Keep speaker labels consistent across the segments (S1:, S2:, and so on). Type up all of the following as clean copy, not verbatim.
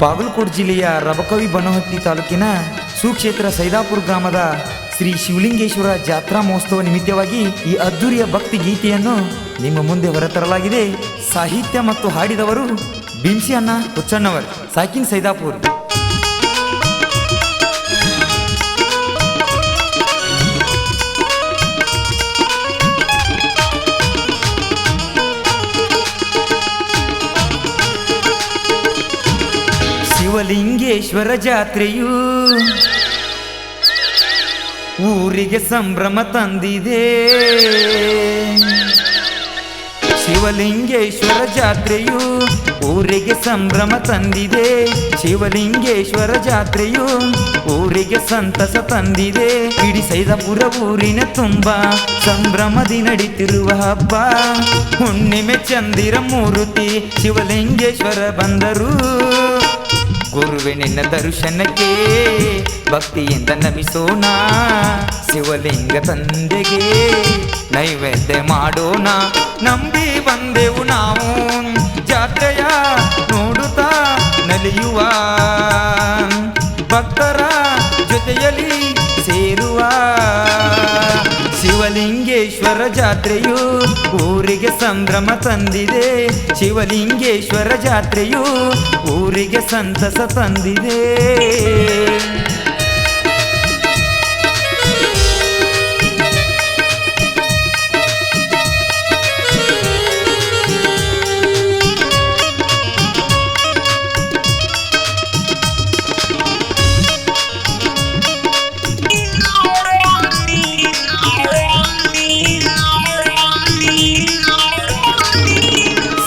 S1: ಬಾಗಲಕೋಟೆ ಜಿಲ್ಲೆಯ ರಬಕವಿ ಬನಹಟ್ಟಿ ತಾಲೂಕಿನ ಸುಕ್ಷೇತ್ರ ಸೈದಾಪುರ ಗ್ರಾಮದ ಶ್ರೀ ಶಿವಲಿಂಗೇಶ್ವರ ಜಾತ್ರಾ ಮಹೋತ್ಸವ ನಿಮಿತ್ತವಾಗಿ ಈ ಅದ್ದೂರಿಯ ಭಕ್ತಿ ಗೀತೆಯನ್ನು ನಿಮ್ಮ ಮುಂದೆ ಹೊರತರಲಾಗಿದೆ. ಸಾಹಿತ್ಯ ಮತ್ತು ಹಾಡಿದವರು ಬಿಂಸಿ ಅಣ್ಣ ಹುಚ್ಚಣ್ಣವರ್, ಸಾಕಿನ್ ಸೈದಾಪುರ್. ಶಿವಲಿಂಗೇಶ್ವರ ಜಾತ್ರೆಯು ಊರಿಗೆ ಸಂಭ್ರಮ ತಂದಿದೆ. ಶಿವಲಿಂಗೇಶ್ವರ ಜಾತ್ರೆಯು ಊರಿಗೆ ಸಂಭ್ರಮ ತಂದಿದೆ. ಶಿವಲಿಂಗೇಶ್ವರ ಜಾತ್ರೆಯು ಊರಿಗೆ ಸಂತಸ ತಂದಿದೆ. ಇಡೀ ಸೈದಾಪುರ ಊರಿನ ತುಂಬ ಸಂಭ್ರಮದಿ ನಡೀತಿರುವ ಹಬ್ಬ. ಹುಣ್ಣಿಮೆ ಚಂದಿರ ಮೂರ್ತಿ ಶಿವಲಿಂಗೇಶ್ವರ ಬಂದರು. ಗುರುವೆ ನಿನ್ನ ದರ್ಶನಕ್ಕೆ ಭಕ್ತಿಯಿಂದ ನಮಿಸೋಣ. ಶಿವಲಿಂಗ ತಂದೆಗೆ ನೈವೇದ್ಯ ಮಾಡೋಣ. ನಂಬಿ ಬಂದೆವು ನಾವು ಜಾತ್ರೆಯ ನೋಡುತ್ತಾ ನಲಿಯುವ. ಭಕ್ತರ ಜೊತೆಯಲ್ಲಿ ಸೇರುವ. ಶಿವಲಿಂಗೇಶ್ವರ ಜಾತ್ರೆಯು ಊರಿಗೆ ಸಂಭ್ರಮ ತಂದಿದೆ. ಶಿವಲಿಂಗೇಶ್ವರ ಜಾತ್ರೆಯು ಊರಿಗೆ ಸಂತಸ ತಂದಿದೆ.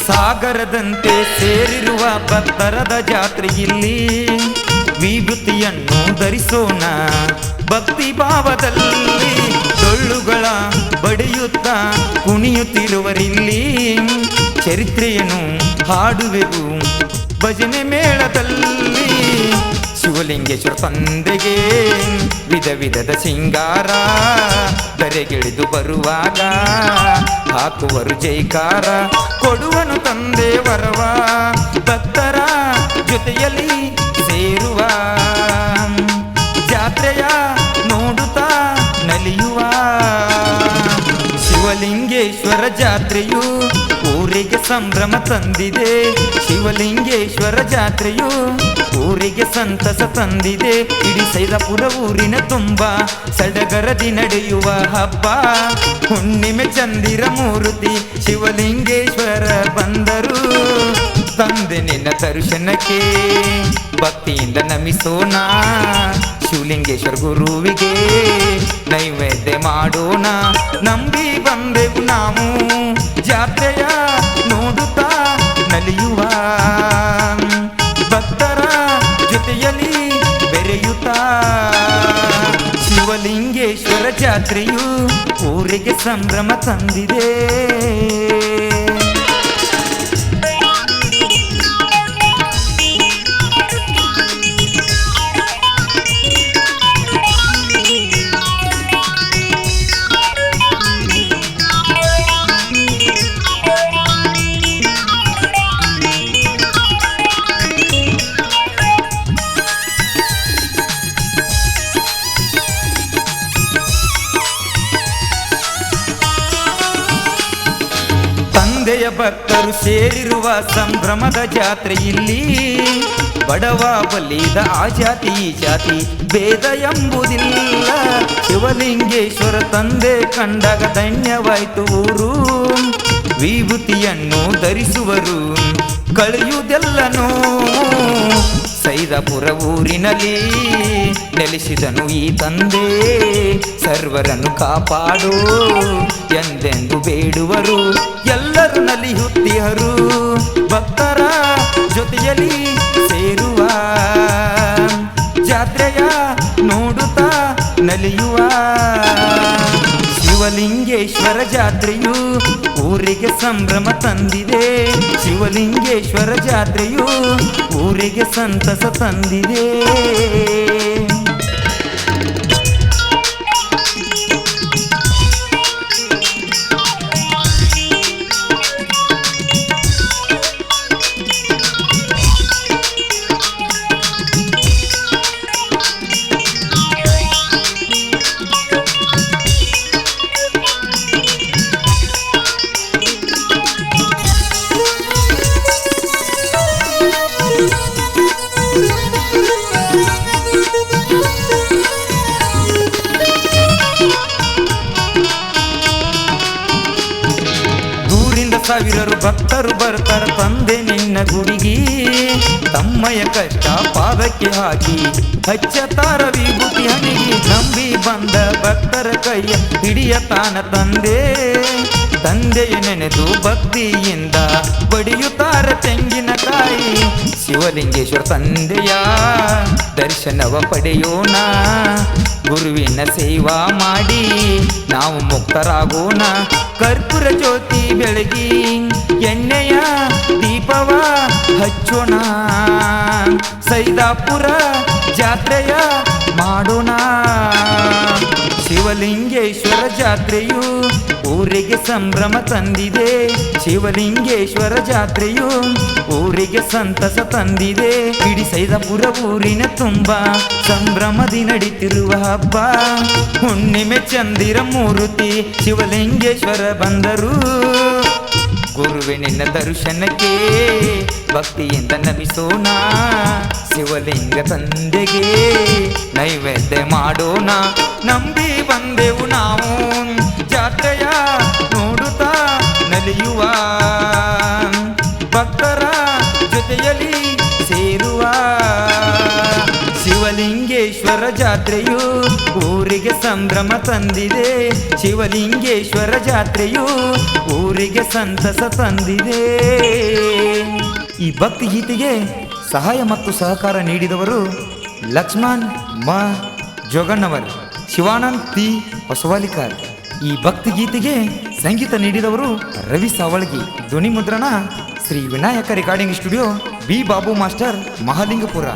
S1: ಸಾಗರದಂತೆ ಸೇರಿರುವ ಭಕ್ತರದ ಜಾತ್ರೆಯಲ್ಲಿ ವಿಭೂತಿಯನ್ನು ಧರಿಸೋಣ. ಭಕ್ತಿ ಭಾವದಲ್ಲಿ ಡೊಳ್ಳುಗಳ ಬಡಿಯುತ್ತಾ ಕುಣಿಯುತ್ತಿರುವರಿಲ್ಲಿ ಚರಿತ್ರೆಯನ್ನು ಹಾಡುವೆವು ಭಜನೆ ಮೇಳದಲ್ಲಿ. ಶಿವಲಿಂಗೇಶ್ವರ ತಂದೆಗೆ ವಿಧ ವಿಧದ ಸಿಂಗಾರ ಧರೆಗಿಳಿದು ಬರುವಾಗ ಹಾಕುವರು ಜೈಕಾರ. ಕೊಡುವನು ತಂದೆ ವರವ ಭಕ್ತರ ಜೊತೆಯಲ್ಲಿ ಸೇರುವ. ಜಾತ್ರೆಯ ನೋಡುತ್ತಾ ನಲಿಯುವ. ಶಿವಲಿಂಗೇಶ್ವರ ಜಾತ್ರೆಯು ಊರಿಗೆ ಸಂಭ್ರಮ ತಂದಿದೆ. ಶಿವಲಿಂಗೇಶ್ವರ ಜಾತ್ರೆಯು ಊರಿಗೆ ಸಂತಸ ತಂದಿದೆ. ಇಡೀ ಸೈದಾಪುರ ಊರಿನ ತುಂಬ ಸಡಗರದಿ ನಡೆಯುವ ಹಬ್ಬ. ಹುಣ್ಣಿಮೆ ಚಂದಿರ ಮೂರ್ತಿ ಶಿವಲಿಂಗೇಶ್ವರ ಬಂದರು. ತಂದೆ ನಿನ್ನ ದರ್ಶನಕ್ಕೆ ಭಕ್ತಿಯಿಂದ ನಮಿಸೋಣ. ಶಿವಲಿಂಗೇಶ್ವರ ಗುರುವಿಗೆ ನೈವೇದ್ಯ ಮಾಡೋಣ. ನಂಬಿ ಬಂದೆವು ನಾವು ಜಾತ್ರೆಯ ನೋಡುತ್ತಾ ನಲಿಯುವ. ಭಕ್ತರ ಜೊತೆಯಲ್ಲಿ ಬೆರೆಯುತ್ತಾ. ಶಿವಲಿಂಗೇಶ್ವರ ಜಾತ್ರೆಯು ಊರಿಗೆ ಸಂಭ್ರಮ ತಂದಿದೆ. ತಂದೆಯ ಭಕ್ತರು ಸೇರಿರುವ ಸಂಭ್ರಮದ ಜಾತ್ರೆಯಲ್ಲಿ ಬಡವ ಬಲ್ಲಿದ ಆ ಜಾತಿ ಈ ಜಾತಿ ಭೇದ ಎಂಬುದಿಲ್ಲ. ಶಿವಲಿಂಗೇಶ್ವರ ತಂದೆ ಕಂಡಾಗ ಧನ್ಯವಾಯ್ತು ಊರು. ವಿಭೂತಿಯನ್ನು ಧರಿಸುವರು ಕಳೆಯುವುದೆಲ್ಲನೂ. ಸೈದಾಪುರ ಊರಿನಲ್ಲಿ ನೆಲೆಸಿದನು ಈ ತಂದೆ. ಸರ್ವರನ್ನು ಕಾಪಾಡು ಎಂದೆಂದು ಬೇಡುವರು. ಎಲ್ಲರೂ ನಲಿಯುತ್ತಿಹರು ಭಕ್ತರ ಜೊತೆಯಲ್ಲಿ ಸೇರುವ. ಜಾತ್ರೆಯ ನೋಡುತ್ತಾ ನಲಿಯುವ. ಶಿವಲಿಂಗೇಶ್ವರ ಜಾತ್ರೆಯು ಊರಿಗೆ ಸಂಭ್ರಮ ತಂದಿದೆ. ಶಿವಲಿಂಗೇಶ್ವರ ಜಾತ್ರೆಯು ಊರಿಗೆ ಸಂತಸ ತಂದಿದೆ. ದೂರಿಂದ ಸಾವಿರರು ಭಕ್ತರು ಬರ್ತಾರ ತಂದೆ ನಿನ್ನ ಗುಡಿಗಿ, ತಮ್ಮಯ ಕಷ್ಟ ಪಾದಕ್ಕೆ ಹಾಕಿ ಹಚ್ಚತಾರ ವಿಭೂತಿ ಹಣಿಗಿ. ನಂಬಿ ಬಂದ ಭಕ್ತರ ಕೈಯ ಹಿಡಿಯ ತಾನ ತಂದೆ, ತಂದೆಯ ನೆನೆದು ಭಕ್ತಿಯಿಂದ ಬಡಿಯುತ್ತಾರ ತೆಂಗಿನಕಾಯಿ. ಶಿವಲಿಂಗೇಶ್ವರ ತಂದೆಯ ದರ್ಶನವ ಪಡೆಯೋಣ, ಗುರುವಿನ ಸೇವಾ ಮಾಡಿ ನಾವು ಮುಕ್ತರಾಗೋಣ. ಕರ್ಪೂರ ಜ್ಯೋತಿ ಬೆಳಗಿ ಎಣ್ಣೆಯ ದೀಪವ ಹಚ್ಚೋಣ, ಸೈದಾಪುರ ಜಾತ್ರೆಯ ಮಾಡೋಣ. ಶಿವಲಿಂಗೇಶ್ವರ ಜಾತ್ರೆಯು ಊರಿಗೆ ಸಂಭ್ರಮ ತಂದಿದೆ, ಶಿವಲಿಂಗೇಶ್ವರ ಜಾತ್ರೆಯು ಊರಿಗೆ ಸಂತಸ ತಂದಿದೆ. ಇಡೀ ಸೈದಾಪುರ ಊರಿನ ತುಂಬ ಸಂಭ್ರಮದಿ ನಡೀತಿರುವ ಹಬ್ಬ. ಹುಣ್ಣಿಮೆ ಚಂದಿರ ಮೂರ್ತಿ ಶಿವಲಿಂಗೇಶ್ವರ ಬಂದರು, ಗುರುವೆ ನಿನ್ನ ದರ್ಶನಕ್ಕೆ ಭಕ್ತಿಯಿಂದ ನಮಿಸೋಣ. ಶಿವಲಿಂಗ ತಂದೆಗೆ ನೈವೇದ್ಯ ಮಾಡೋಣ. ನಂಬಿ ಬಂದೆವು ನಾವು ಜಾತ್ರೆಯ ನೋಡುತ್ತಾ ನಲಿಯುವ, ಭಕ್ತರ ಜೊತೆಯಲ್ಲಿ ಸೇರುವ. ಶಿವಲಿಂಗೇಶ್ವರ ಜಾತ್ರೆಯು ಊರಿಗೆ ಸಂಭ್ರಮ ತಂದಿದೆ, ಶಿವಲಿಂಗೇಶ್ವರ ಜಾತ್ರೆಯು ಊರಿಗೆ ಸಂತಸ ತಂದಿದೆ. ಈ ಭಕ್ತಿ ಗೀತೆಗೆ ಸಹಾಯ ಮತ್ತು ಸಹಕಾರ ನೀಡಿದವರು ಲಕ್ಷ್ಮಣ್ ಮ ಜೋಗಣ್ಣವರ್, ಶಿವಾನಂದ್ ತಿ ಹೊಸವಾಲಿಕರ್. ಈ ಭಕ್ತಿ ಗೀತೆಗೆ ಸಂಗೀತ ನೀಡಿದವರು ರವಿ ಸಾವಳಗಿ. ಧ್ವನಿ ಮುದ್ರಣ Shri Vinayaka recording studio, B Babu master, Mahalingapura.